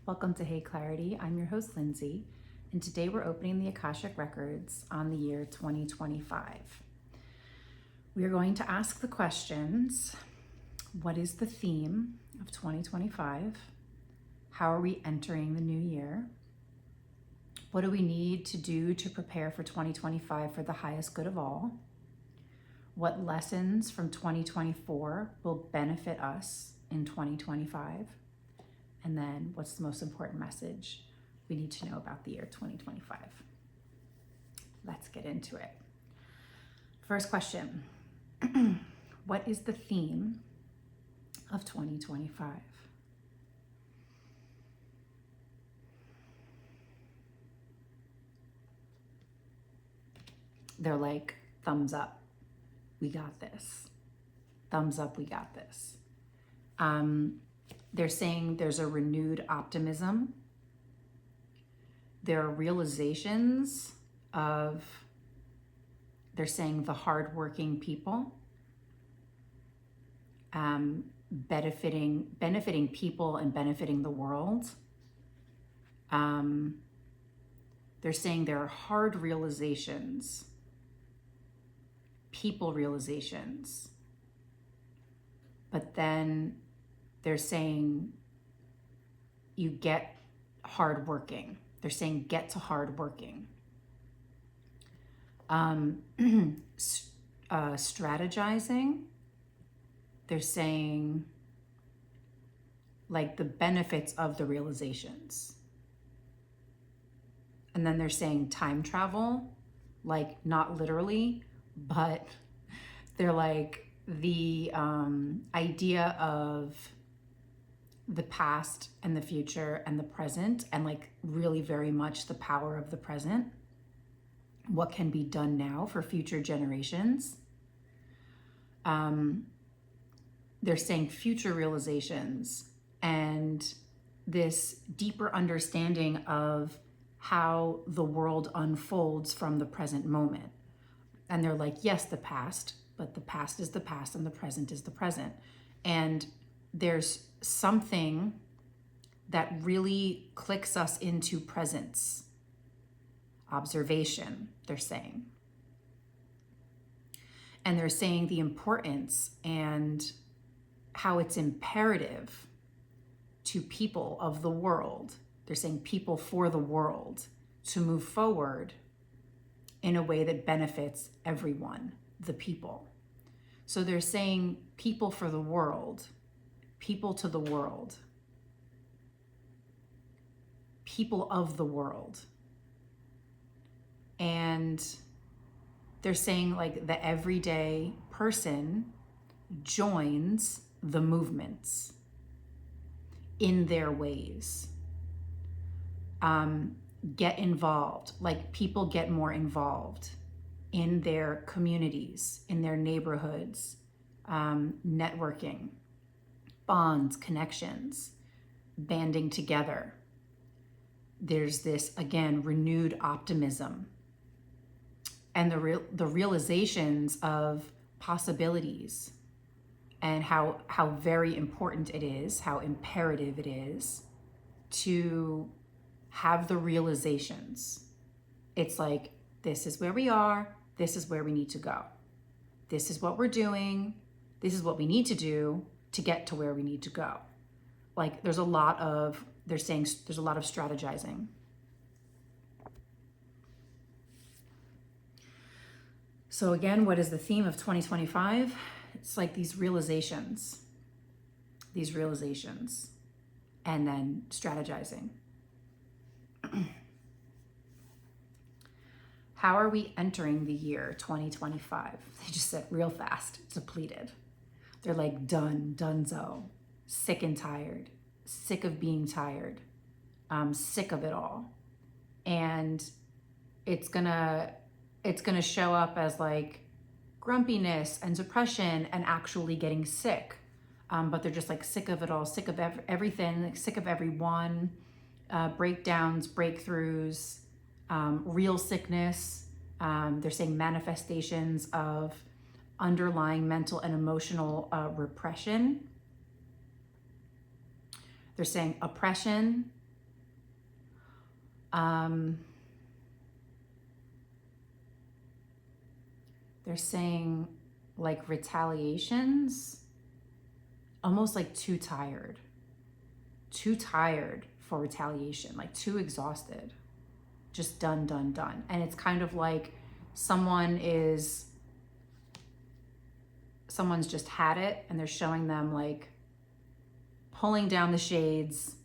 Welcome to Hey Clarity. I'm your host, Lindsay, and today we're opening the Akashic Records on the year 2025. We are going to ask the questions: what is the theme of 2025? How are we entering the new year? What do we need to do to prepare for 2025 for the highest good of all? What lessons from 2024 will benefit us in 2025? And then what's the most important message we need to know about the year 2025? Let's get into it. First question: what is the theme of 2025? They're like, thumbs up, we got this. Thumbs up, we got this. They're saying there's a renewed optimism. There are realizations of, they're saying, the hardworking people, benefiting people and benefiting the world. They're saying there are hard realizations, people realizations, but then they're saying you get hardworking. They're saying get to hardworking. Strategizing. They're saying like the benefits of the realizations. And then they're saying time travel, like not literally, but they're like the idea of the past and the future and the present, and like really very much the power of the present. What can be done now for future generations? They're saying future realizations and this deeper understanding of how the world unfolds from the present moment. And they're like, yes, the past, but the past is the past and the present is the present. And there's something that really clicks us into presence. Observation, they're saying. And they're saying the importance and how it's imperative to people of the world. They're saying people for the world to move forward in a way that benefits everyone, the people. So they're saying people for the world, people to the world, people of the world. And they're saying like the everyday person joins the movements in their ways. Get involved, like people get more involved in their communities, in their neighborhoods, networking, bonds, connections, banding together. There's this, again, renewed optimism and the realizations of possibilities and how very important it is, how imperative it is to have the realizations. It's like, this is where we are, this is where we need to go. This is what we're doing, this is what we need to do to get to where we need to go. Like they're saying there's a lot of strategizing. So again, what is the theme of 2025? It's like these realizations, and then strategizing. How are we entering the year 2025? They just said real fast, depleted. They're like done, donezo, sick and tired, sick of being tired, sick of it all. And it's gonna show up as like grumpiness and depression and actually getting sick. But they're just like sick of it all, sick of everything, like sick of everyone, breakdowns, breakthroughs, real sickness. They're saying manifestations of underlying mental and emotional repression. They're saying oppression, They're saying like retaliations, almost like too tired for retaliation, like too exhausted, just done. And it's kind of like someone's just had it, and they're showing them like pulling down the shades,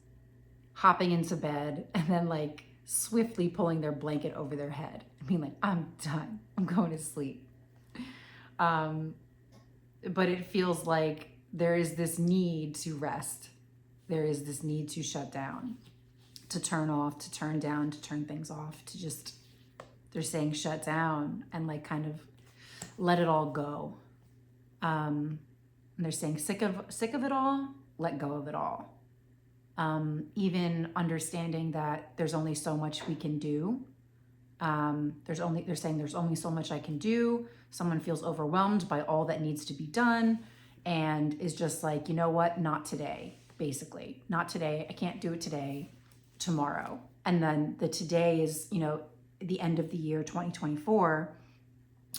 hopping into bed, and then like swiftly pulling their blanket over their head and being like, I'm done, I'm going to sleep. But it feels like there is this need to rest. There is this need to shut down, to turn off, to turn down, to turn things off, to just, they're saying shut down and like kind of let it all go. And they're saying sick of it all, let go of it all. Even understanding that there's only so much we can do. They're saying there's only so much I can do. Someone feels overwhelmed by all that needs to be done and is just like, you know what, not today, basically. Not today, I can't do it today, tomorrow. And then the today is, you know, the end of the year 2024,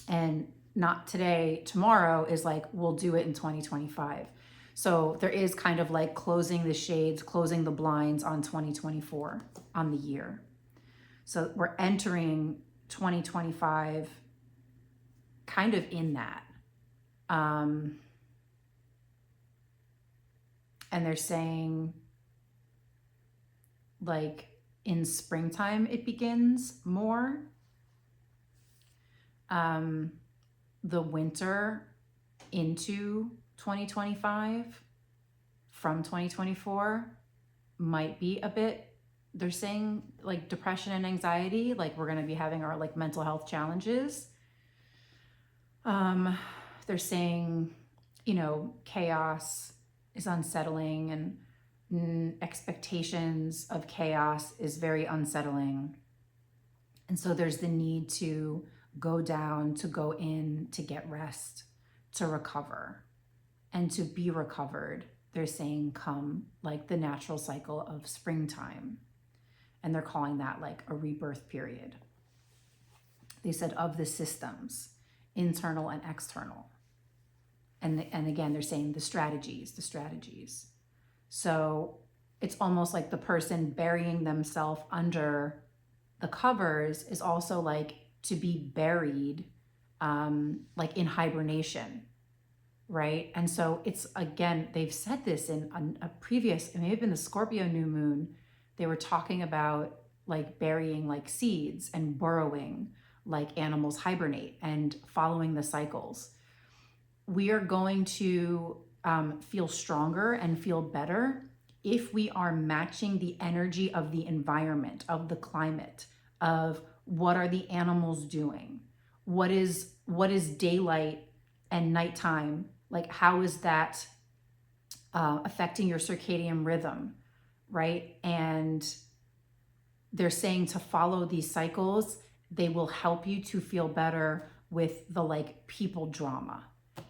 and not today, tomorrow is like, we'll do it in 2025. So there is kind of like closing the shades, closing the blinds on 2024, on the year. So we're entering 2025 kind of in that. And they're saying like in springtime it begins more. The winter into 2025 from 2024 might be a bit, they're saying like depression and anxiety, like we're going to be having our like mental health challenges. They're saying, you know, chaos is unsettling, and expectations of chaos is very unsettling. And so there's the need to go down, to go in, to get rest, to recover. And to be recovered, they're saying come like the natural cycle of springtime. And they're calling that like a rebirth period. They said of the systems, internal and external. And again, they're saying the strategies. So it's almost like the person burying themselves under the covers is also like to be buried, like in hibernation, right? And so it's, again, they've said this in a previous, it may have been the Scorpio new moon, they were talking about like burying like seeds and burrowing like animals hibernate and following the cycles. We are going to feel stronger and feel better if we are matching the energy of the environment, of the climate, of what are the animals doing? What is daylight and nighttime? Like, how is that affecting your circadian rhythm, right? And they're saying to follow these cycles, they will help you to feel better with the like people drama.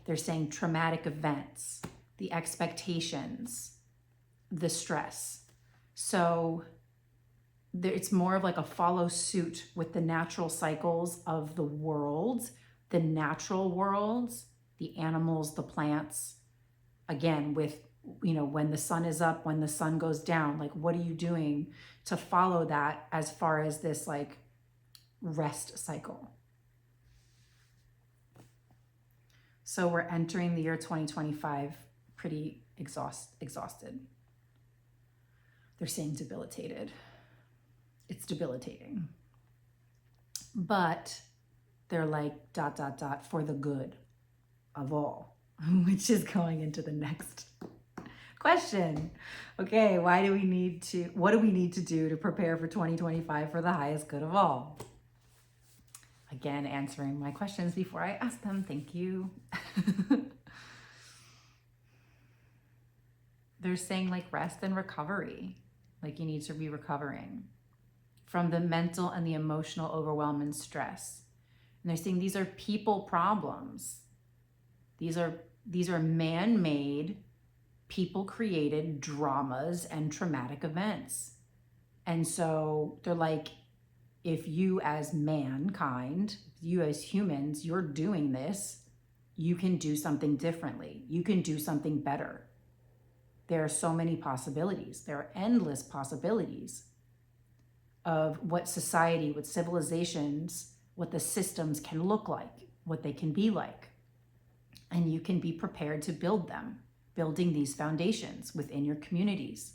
They're saying traumatic events, the expectations, the stress. So it's more of like a follow suit with the natural cycles of the world, the natural worlds, the animals, the plants. Again, with, you know, when the sun is up, when the sun goes down, like what are you doing to follow that as far as this like rest cycle? So we're entering the year 2025 pretty exhausted. They're saying debilitated. It's debilitating. But they're like ... for the good of all, which is going into the next question. Okay, what do we need to do to prepare for 2025 for the highest good of all? Again, answering my questions before I ask them. Thank you. They're saying like rest and recovery. Like you need to be recovering from the mental and the emotional overwhelm and stress. And they're saying these are people problems. These are man-made, people-created dramas and traumatic events. And so they're like, if you as mankind, you as humans, you're doing this, you can do something differently. You can do something better. There are so many possibilities. There are endless possibilities of what society, what civilizations, what the systems can look like, what they can be like. And you can be prepared to build them, building these foundations within your communities.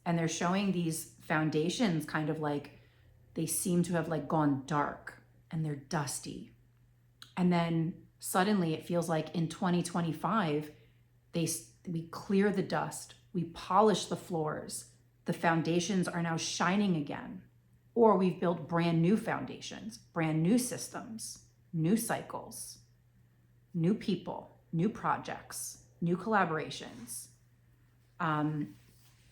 And they're showing these foundations kind of like they seem to have like gone dark and they're dusty. And then suddenly it feels like in 2025, we clear the dust, we polish the floors, the foundations are now shining again. Or we've built brand new foundations, brand new systems, new cycles, new people, new projects, new collaborations.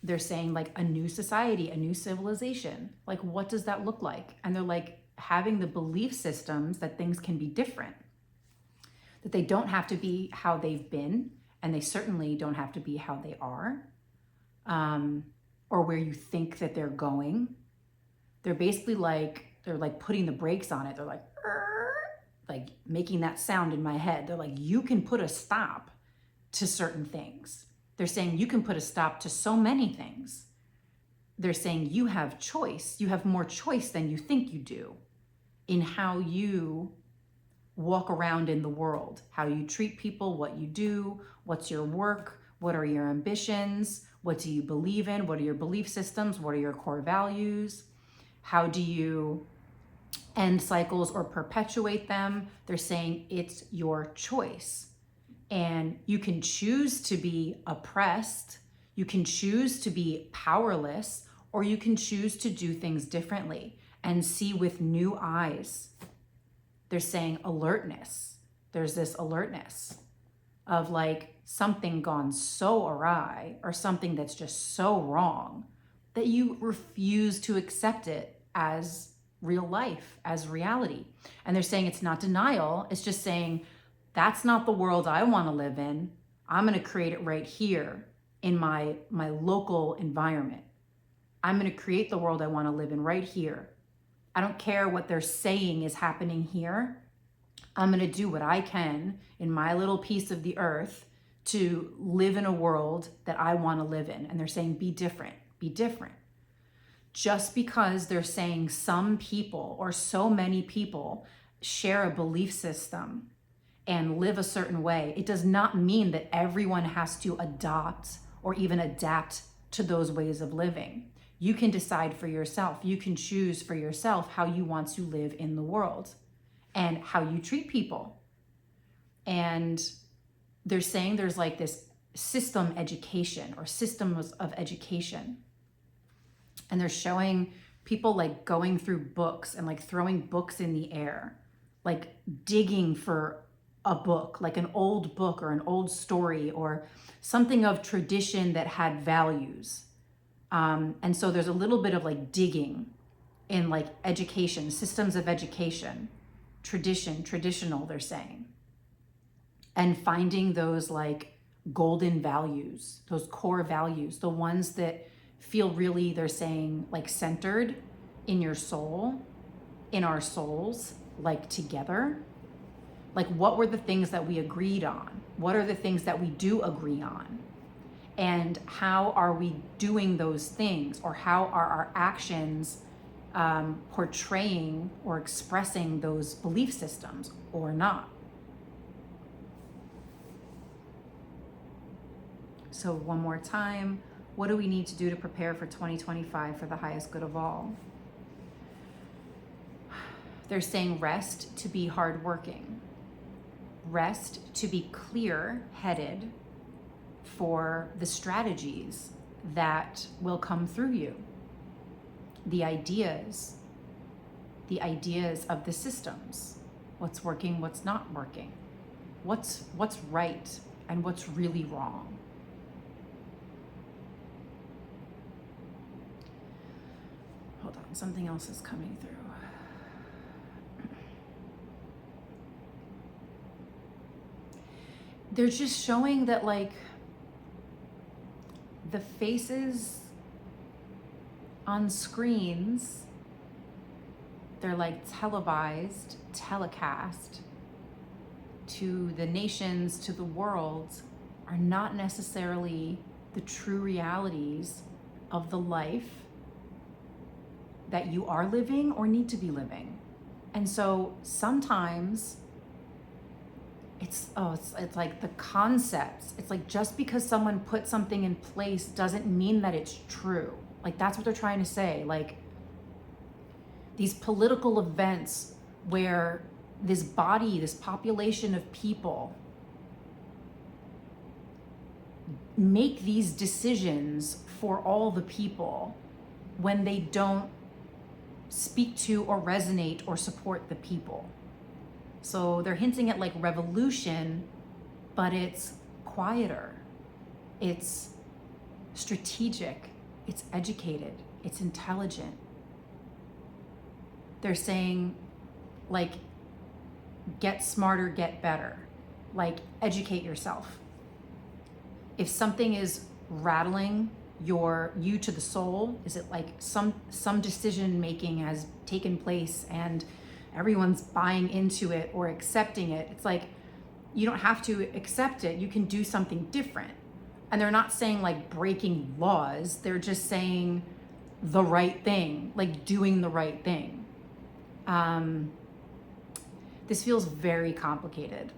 They're saying like a new society, a new civilization. Like, what does that look like? And they're like having the belief systems that things can be different, that they don't have to be how they've been, and they certainly don't have to be how they are, or where you think that they're going. They're basically like, they're like putting the brakes on it. They're like making that sound in my head. They're like, you can put a stop to certain things. They're saying you can put a stop to so many things. They're saying you have choice. You have more choice than you think you do in how you walk around in the world, how you treat people, what you do, what's your work, what are your ambitions, what do you believe in, what are your belief systems, what are your core values, how do you end cycles or perpetuate them. They're saying it's your choice. And you can choose to be oppressed, you can choose to be powerless, or you can choose to do things differently and see with new eyes. They're saying alertness. There's this alertness of like something gone so awry or something that's just so wrong that you refuse to accept it as real life, as reality. And they're saying it's not denial, it's just saying, that's not the world I want to live in. I'm going to create it right here in my local environment. I'm going to create the world I want to live in right here. I don't care what they're saying is happening here. I'm going to do what I can in my little piece of the earth to live in a world that I want to live in. And they're saying, be different, be different. Just because they're saying some people or so many people share a belief system and live a certain way, it does not mean that everyone has to adopt or even adapt to those ways of living. You can decide for yourself. You can choose for yourself how you want to live in the world and how you treat people. And they're saying there's like this system education or systems of education. And they're showing people like going through books and like throwing books in the air, like digging for a book, like an old book or an old story or something of tradition that had values. And so there's a little bit of like digging in like education, systems of education, traditional, they're saying. And finding those like golden values, those core values, the ones that feel really, they're saying, like centered in your soul, in our souls, like together. Like, what were the things that we agreed on? What are the things that we do agree on? And how are we doing those things? Or how are our actions portraying or expressing those belief systems or not? So one more time, what do we need to do to prepare for 2025 for the highest good of all? They're saying rest to be hardworking. Rest to be clear-headed for the strategies that will come through you. The ideas of the systems. What's working, what's not working. What's right and what's really wrong. Hold on, something else is coming through. They're just showing that like the faces on screens, they're like televised, telecast to the nations, to the world, are not necessarily the true realities of the life that you are living or need to be living. And so sometimes it's like the concepts. It's like just because someone put something in place doesn't mean that it's true. Like that's what they're trying to say. Like these political events where this body, this population of people make these decisions for all the people when they don't speak to or resonate or support the people. So they're hinting at like revolution, but it's quieter, it's strategic, it's educated, it's intelligent. They're saying like, get smarter, get better, like educate yourself. If something is rattling you to the soul, is it like some decision making has taken place and everyone's buying into it or accepting it? It's like, you don't have to accept it. You can do something different. And they're not saying like breaking laws. They're just saying the right thing, like doing the right thing. This feels very complicated.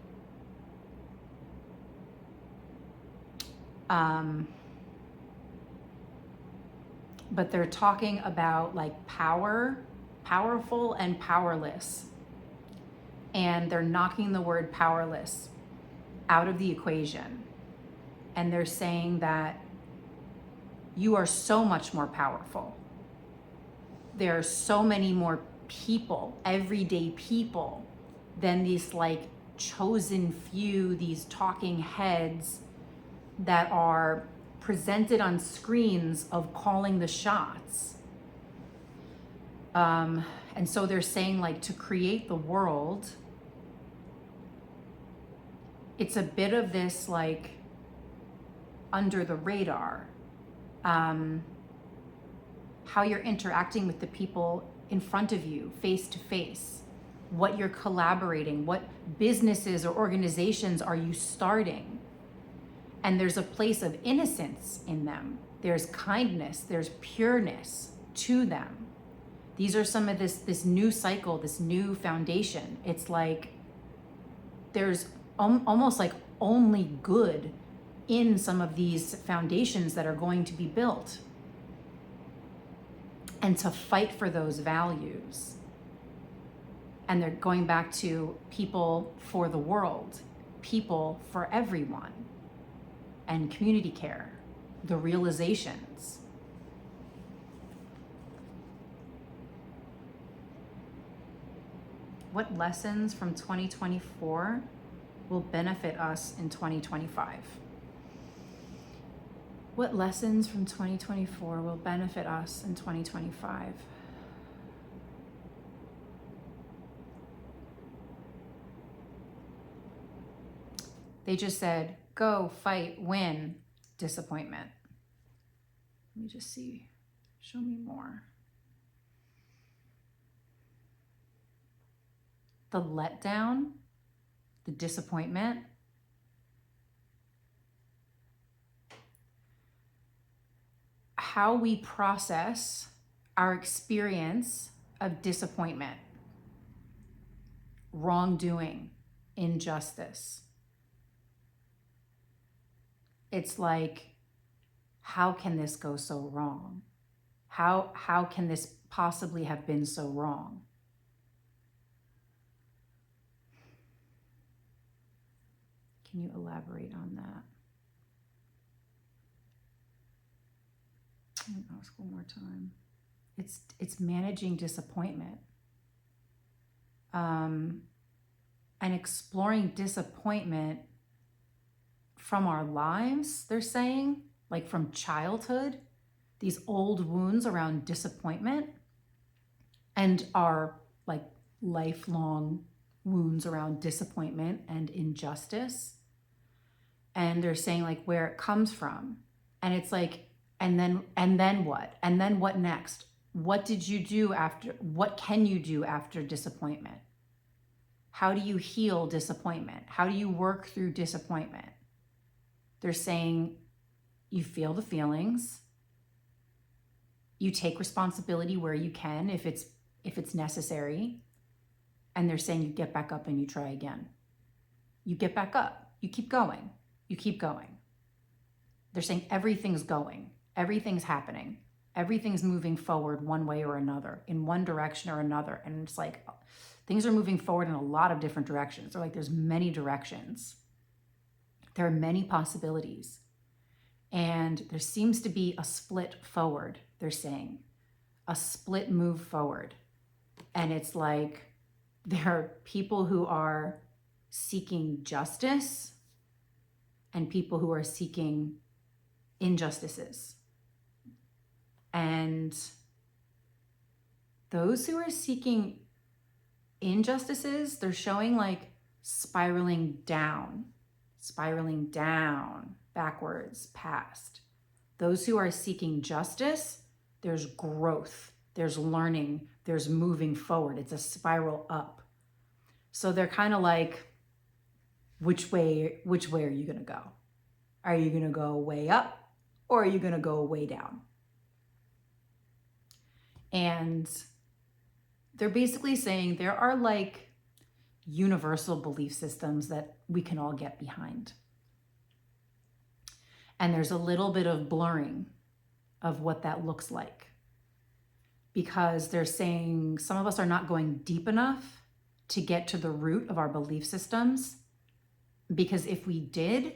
But they're talking about like powerful and powerless. And they're knocking the word powerless out of the equation. And they're saying that you are so much more powerful. There are so many more people, everyday people, than these like chosen few, these talking heads that are presented on screens of calling the shots. And so they're saying like to create the world, it's a bit of this like under the radar, how you're interacting with the people in front of you face to face, what you're collaborating, what businesses or organizations are you starting. And there's a place of innocence in them. There's kindness, there's pureness to them. These are some of this new cycle, this new foundation. It's like there's almost like only good in some of these foundations that are going to be built. And to fight for those values. And they're going back to people for the world, people for everyone, and community care, the realizations. What lessons from 2024 will benefit us in 2025? What lessons from 2024 will benefit us in 2025? They just said, go, fight, win, disappointment. Let me just see. Show me more. The letdown, the disappointment. How we process our experience of disappointment, wrongdoing, injustice. It's like, how can this go so wrong? How can this possibly have been so wrong? Can you elaborate on that? I'm gonna ask one more time. It's managing disappointment. And exploring disappointment from our lives, they're saying, like from childhood, these old wounds around disappointment, and our like lifelong wounds around disappointment and injustice. And they're saying like where it comes from. And it's like And then what? And then what next? What did you do after? What can you do after disappointment? How do you heal disappointment? How do you work through disappointment? They're saying you feel the feelings, you take responsibility where you can if it's necessary, and they're saying you get back up and you try again. You get back up, you keep going, you keep going. They're saying everything's going, everything's happening, everything's moving forward one way or another, in one direction or another. And it's like things are moving forward in a lot of different directions. They're like, there's many directions. There are many possibilities. And there seems to be a split forward, they're saying, a split move forward. And it's like there are people who are seeking justice and people who are seeking injustices. And those who are seeking injustices, they're showing like spiraling down, backwards, past. Those who are seeking justice, there's growth, there's learning, there's moving forward. It's a spiral up. So they're kind of like, which way are you going to go? Are you going to go way up or are you going to go way down? And they're basically saying there are like universal belief systems that we can all get behind. And there's a little bit of blurring of what that looks like, because they're saying some of us are not going deep enough to get to the root of our belief systems, because if we did,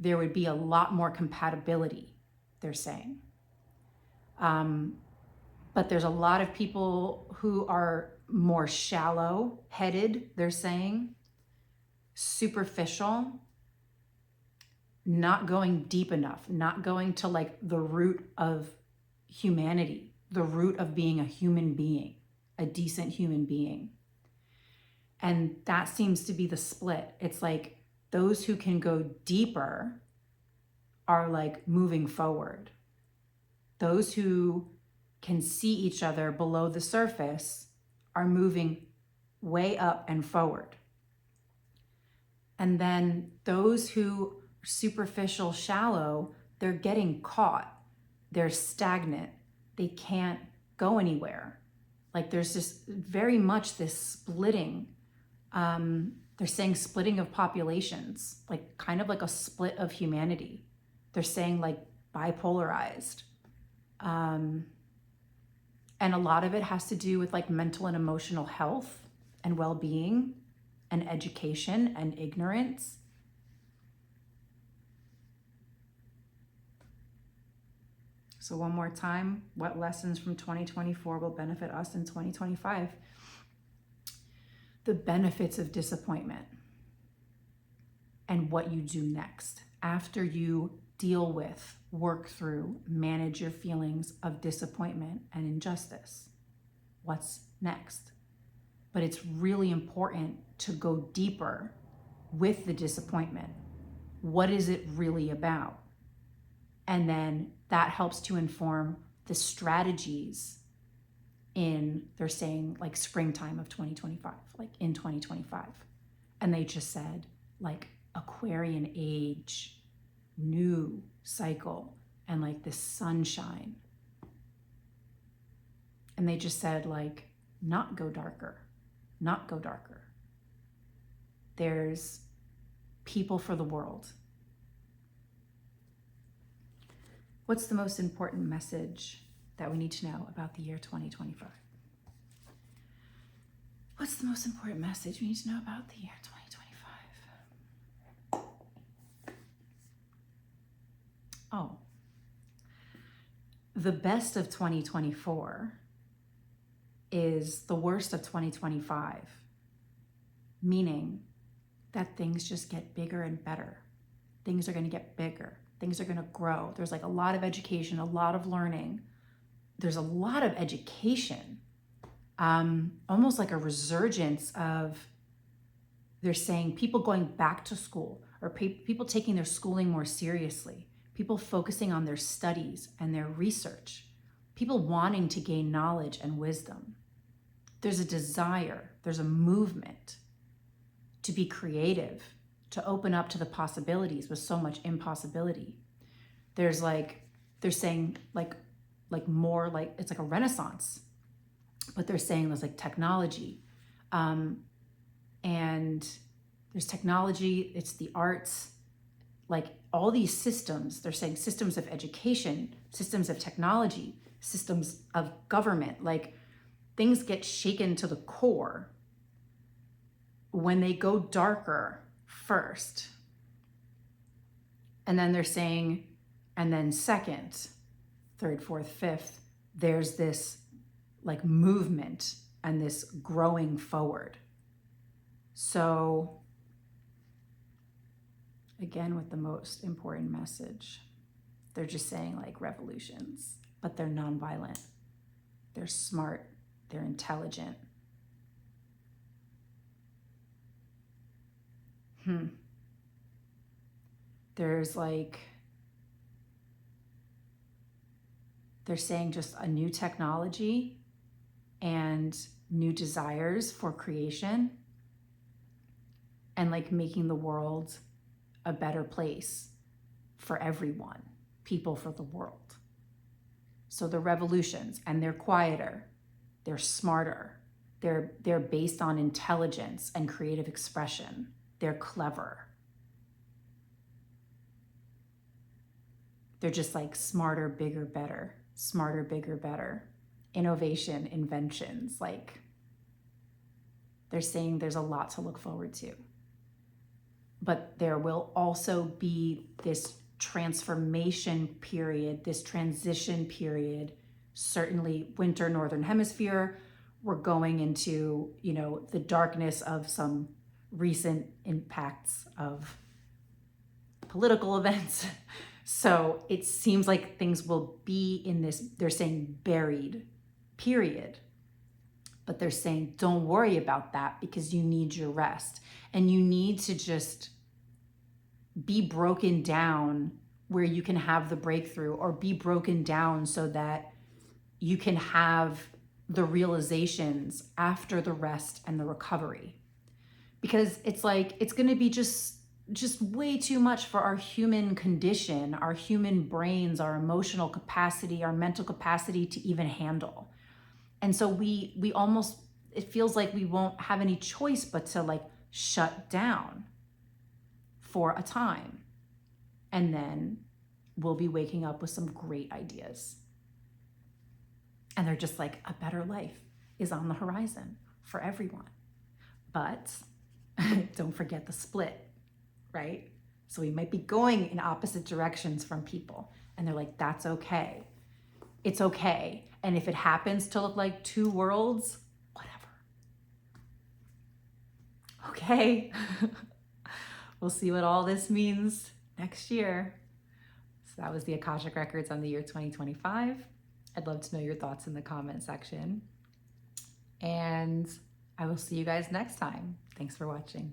there would be a lot more compatibility, they're saying. But there's a lot of people who are more shallow-headed, they're saying, superficial, not going deep enough, not going to like the root of humanity, the root of being a human being, a decent human being. And that seems to be the split. It's like those who can go deeper are like moving forward. Those who can see each other below the surface are moving way up and forward. And then those who are superficial, shallow, they're getting caught. They're stagnant. They can't go anywhere. Like there's just very much this splitting. They're saying splitting of populations, like kind of like a split of humanity. They're saying like bipolarized. And a lot of it has to do with like mental and emotional health and well-being and education and ignorance. So one more time, what lessons from 2024 will benefit us in 2025? The benefits of disappointment and what you do next after you deal with, work through, manage your feelings of disappointment and injustice. What's next? But it's really important to go deeper with the disappointment. What is it really about? And then that helps to inform the strategies in, they're saying like springtime of 2025, like in 2025. And they just said like Aquarian age, new cycle, and like this sunshine. And they just said like, not go darker, not go darker. There's people for the world. What's the most important message that we need to know about the year 2025? What's the most important message we need to know about the year 2025? Oh, the best of 2024 is the worst of 2025, meaning that things just get bigger and better. Things are going to get bigger. Things are going to grow. There's like a lot of education, a lot of learning. There's a lot of education, almost like a resurgence of, they're saying people going back to school or people taking their schooling more seriously, people focusing on their studies and their research, people wanting to gain knowledge and wisdom. There's a desire, there's a movement to be creative, to open up to the possibilities with so much impossibility. There's like, they're saying like more like, it's like a renaissance, but they're saying there's like technology, and there's technology, it's the arts, like all these systems, they're saying systems of education, systems of technology, systems of government, like things get shaken to the core when they go darker first. And then they're saying, and then second, third, fourth, fifth, there's this like movement and this growing forward. So again, with the most important message, they're just saying like revolutions, but they're nonviolent. They're smart. They're intelligent. There's like, they're saying just a new technology and new desires for creation and like making the world a better place for everyone, people for the world. So the revolutions, and they're quieter, they're smarter, they're based on intelligence and creative expression. They're clever. They're just like smarter, bigger, better, smarter, bigger, better. Innovation, inventions, like they're saying there's a lot to look forward to. But there will also be this transformation period, this transition period, certainly winter, Northern Hemisphere. We're going into, the darkness of some recent impacts of political events. So it seems like things will be in this, they're saying buried period. But they're saying, don't worry about that because you need your rest. And you need to just be broken down where you can have the breakthrough, or be broken down so that you can have the realizations after the rest and the recovery. Because it's like, it's going to be just way too much for our human condition, our human brains, our emotional capacity, our mental capacity to even handle. And so we almost, it feels like we won't have any choice but to like shut down for a time. And then we'll be waking up with some great ideas. And they're just like, a better life is on the horizon for everyone. But don't forget the split, right? So we might be going in opposite directions from people. And they're like, that's okay. It's okay. And if it happens to look like two worlds, whatever. Okay. We'll see what all this means next year. So that was the Akashic Records on the year 2025. I'd love to know your thoughts in the comment section. And I will see you guys next time. Thanks for watching.